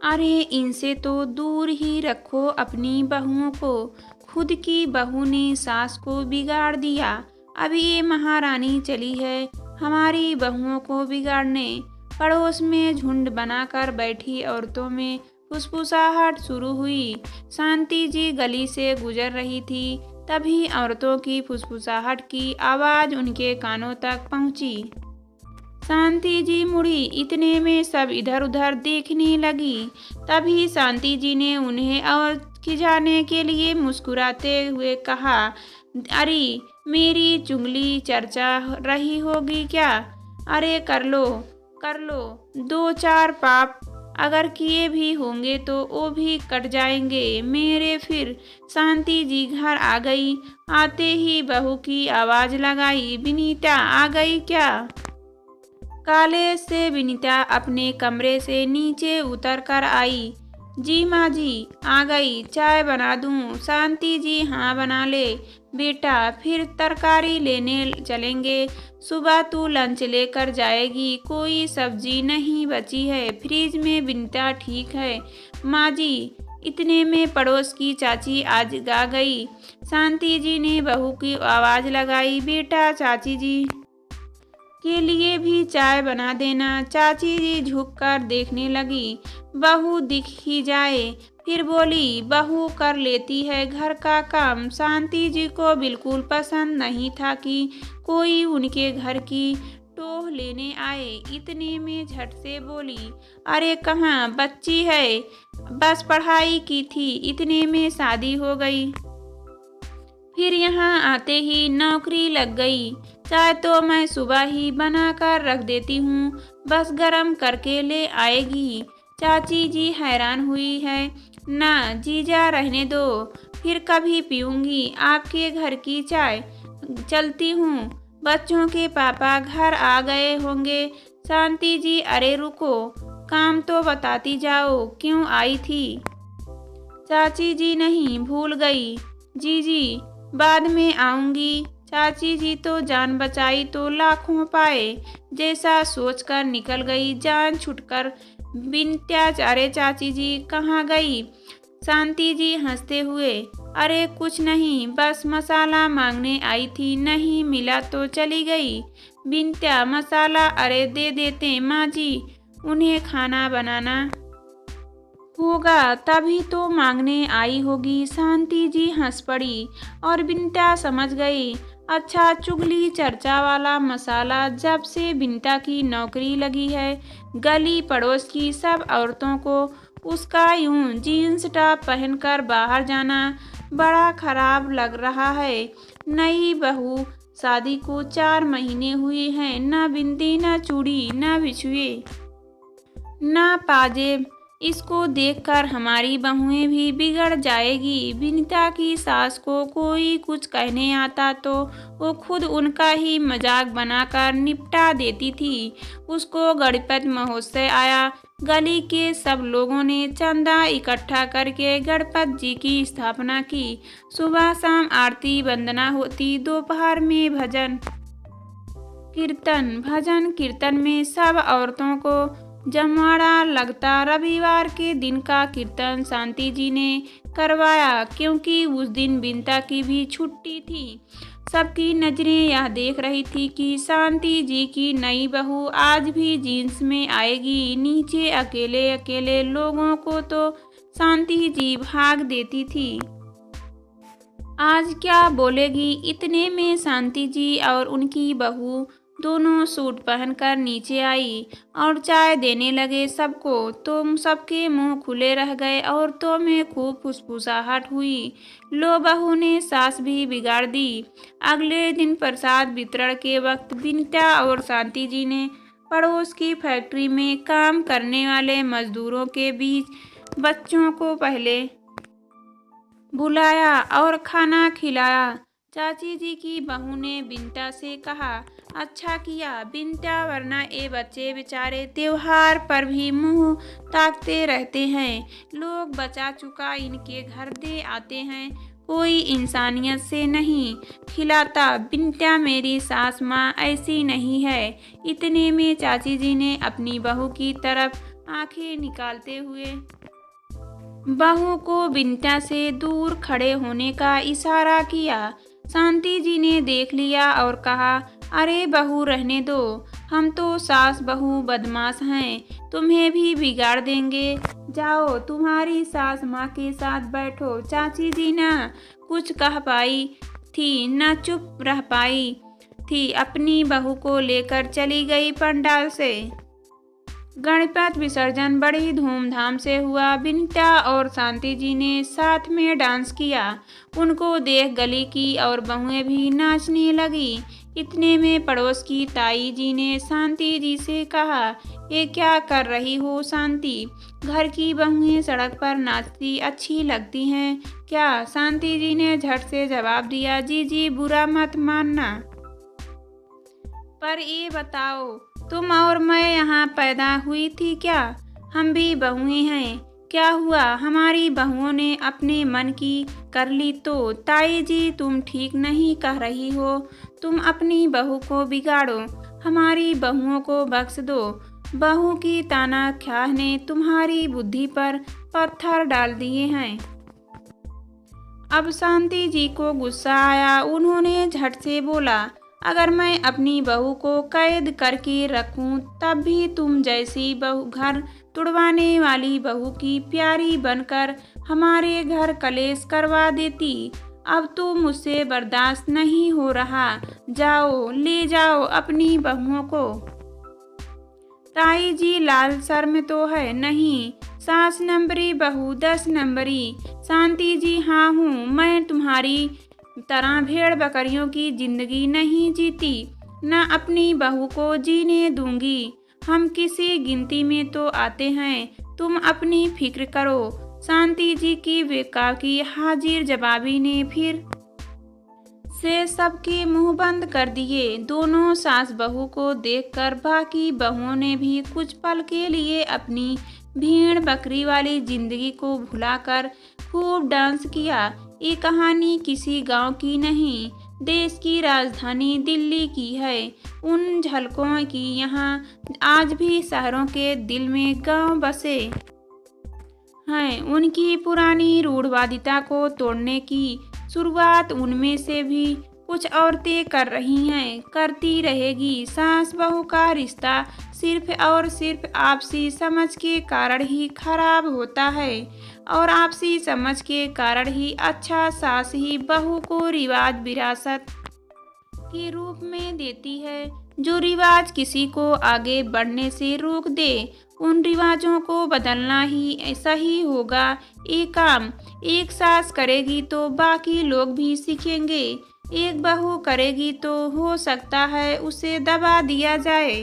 अरे इनसे तो दूर ही रखो अपनी बहुओं को। खुद की बहू ने सास को बिगाड़ दिया, अभी ये महारानी चली है हमारी बहुओं को बिगाड़ने। पड़ोस में झुंड बनाकर बैठी औरतों में फुसफुसाहट शुरू हुई। शांति जी गली से गुजर रही थी, तभी औरतों की फुसफुसाहट की आवाज़ उनके कानों तक पहुंची। शांति जी मुड़ी, इतने में सब इधर उधर देखने लगी। तभी शांति जी ने उन्हें और खिजाने के लिए मुस्कुराते हुए कहा, अरे मेरी चुगली चर्चा रही होगी क्या? अरे कर लो, दो चार पाप अगर किए भी होंगे तो वो भी कट जाएंगे मेरे फिर। शांति जी घर आ गई। आते ही बहू की आवाज़ लगाई, विनीता आ गई क्या? कॉलेज से विनीता अपने कमरे से नीचे उतर कर आई। जी माँ जी आ गई, चाय बना दूँ? शांति जी हाँ बना ले बेटा, फिर तरकारी लेने चलेंगे। सुबह तू लंच लेकर जाएगी, कोई सब्जी नहीं बची है फ्रिज में। विनीता ठीक है माँ जी। इतने में पड़ोस की चाची आज आ गई। शांति जी ने बहू की आवाज़ लगाई, बेटा चाची जी के लिए भी चाय बना देना। चाची जी झुककर देखने लगी, बहू दिख ही जाए। फिर बोली, बहू कर लेती है घर का काम। शांति जी को बिल्कुल पसंद नहीं था कि कोई उनके घर की टोह लेने आए। इतने में झट से बोली, अरे कहाँ बच्ची है, बस पढ़ाई की थी, इतने में शादी हो गई। फिर यहाँ आते ही नौकरी लग गई। चाय तो मैं सुबह ही बना कर रख देती हूँ, बस गरम करके ले आएगी। चाची जी हैरान हुई है। ना जीजा रहने दो, फिर कभी पीऊँगी आपके घर की चाय। चलती हूँ, बच्चों के पापा घर आ गए होंगे। शांति जी अरे रुको, काम तो बताती जाओ, क्यों आई थी? चाची जी नहीं भूल गई। जी बाद में आऊंगी। चाची जी तो जान बचाई तो लाखों पाए जैसा सोचकर निकल गई जान छुटकर। बिनत्या अरे चाची जी कहाँ गई? शांति जी हंसते हुए, अरे कुछ नहीं, बस मसाला मांगने आई थी, नहीं मिला तो चली गई। बिनत्या मसाला अरे दे देते माँ जी, उन्हें खाना बनाना होगा तभी तो मांगने आई होगी। शांति जी हंस पड़ी और बिनता समझ गई, अच्छा चुगली चर्चा वाला मसाला। जब से बिनता की नौकरी लगी है, गली पड़ोस की सब औरतों को उसका यूं जीन्स टॉप पहनकर बाहर जाना बड़ा खराब लग रहा है। नई बहू शादी को 4 महीने हुए हैं, न बिंदी न चूड़ी न बिछुए न पाजेब। इसको देखकर हमारी बहुएं भी बिगड़ जाएगी। विनीता की सास को कोई कुछ कहने आता तो वो खुद उनका ही मजाक बनाकर निपटा देती थी। उसको गणपति महोत्सव आया, गली के सब लोगों ने चंदा इकट्ठा करके गणपति जी की स्थापना की। सुबह शाम आरती वंदना होती, दोपहर में भजन कीर्तन में सब औरतों को जमाड़ा लगता। रविवार के दिन का कीर्तन शांति जी ने करवाया, क्योंकि उस दिन बिनता की भी छुट्टी थी। सबकी नजरें यह देख रही थी कि शांति जी की नई बहू आज भी जीन्स में आएगी। नीचे अकेले अकेले लोगों को तो शांति जी भाग देती थी, आज क्या बोलेगी। इतने में शांति जी और उनकी बहू दोनों सूट पहनकर नीचे आई और चाय देने लगे सबको। तो सबके मुंह खुले रह गए। औरतों में खूब फुसफुसाहट हुई, लो बहू ने सास भी बिगाड़ दी। अगले दिन प्रसाद वितरण के वक्त बिनता और शांति जी ने पड़ोस की फैक्ट्री में काम करने वाले मजदूरों के बीच बच्चों को पहले बुलाया और खाना खिलाया। चाची जी की बहू ने बिनता से कहा, अच्छा किया बिनता, वरना ये बच्चे बेचारे त्योहार पर भी मुंह ताकते रहते हैं। लोग बचा चुका इनके घर दे आते हैं, कोई इंसानियत से नहीं खिलाता। बिनता मेरी सास माँ ऐसी नहीं है। इतने में चाची जी ने अपनी बहू की तरफ आंखें निकालते हुए बहू को बिन्टा से दूर खड़े होने का इशारा किया। शांति जी ने देख लिया और कहा, अरे बहू रहने दो, हम तो सास बहू बदमाश हैं, तुम्हें भी बिगाड़ देंगे। जाओ तुम्हारी सास माँ के साथ बैठो। चाची जी ना कुछ कह पाई थी न चुप रह पाई थी, अपनी बहू को लेकर चली गई पंडाल से। गणपत विसर्जन बड़ी धूमधाम से हुआ। बिन्टा और शांति जी ने साथ में डांस किया। उनको देख गली की और बहुएं भी नाचने लगी। इतने में पड़ोस की ताई जी ने शांति जी से कहा, ये क्या कर रही हो शांति? घर की बहुएं सड़क पर नाचती अच्छी लगती हैं क्या? शांति जी ने झट से जवाब दिया, जी जी बुरा मत मानना, पर ये बताओ तुम और मैं यहाँ पैदा हुई थी क्या? हम भी बहुएं हैं। क्या हुआ हमारी बहुओं ने अपने मन की कर ली तो? ताई जी तुम ठीक नहीं कह रही हो। तुम अपनी बहू को बिगाड़ो, हमारी बहुओं को बख्श दो। बहू की तानाशाह ने तुम्हारी बुद्धि पर पत्थर डाल दिए हैं। अब शांति जी को गुस्सा आया। उन्होंने झट से बोला, अगर मैं अपनी बहू को कैद करके रखूं तब भी तुम जैसी बहू घर तुड़वाने वाली बहू की प्यारी बनकर हमारे घर कलेश करवा देती। अब तो मुझसे बर्दाश्त नहीं हो रहा। जाओ ले जाओ अपनी बहुओं को। ताई जी लाल शर्म तो है नहीं, सास नंबरी बहू 10 नंबरी। शांति जी हाँ हूँ, मैं तुम्हारी तरह भेड़ बकरियों की जिंदगी नहीं जीती, न अपनी बहू को जीने दूंगी। हम किसी गिनती में तो आते हैं, तुम अपनी फिक्र करो। शांति जी की बेकार की हाजिर जवाबी ने फिर से सबके मुंह बंद कर दिए। दोनों सास बहू को देखकर बाकी बहुओं ने भी कुछ पल के लिए अपनी भेड़ बकरी वाली जिंदगी को भुलाकर खूब डांस किया। ये कहानी किसी गांव की नहीं, देश की राजधानी दिल्ली की है। उन झलकों की यहाँ आज भी शहरों के दिल में गांव बसे हैं। उनकी पुरानी रूढ़वादिता को तोड़ने की शुरुआत उनमें से भी कुछ औरतें कर रही हैं, करती रहेगी। सास बहू का रिश्ता सिर्फ और सिर्फ आपसी समझ के कारण ही खराब होता है, और आपसी समझ के कारण ही अच्छा सास ही बहू को रिवाज विरासत के रूप में देती है। जो रिवाज किसी को आगे बढ़ने से रोक दे, उन रिवाजों को बदलना ही ऐसा ही होगा। एक काम एक सास करेगी तो बाकी लोग भी सीखेंगे। एक बहू करेगी तो हो सकता है उसे दबा दिया जाए।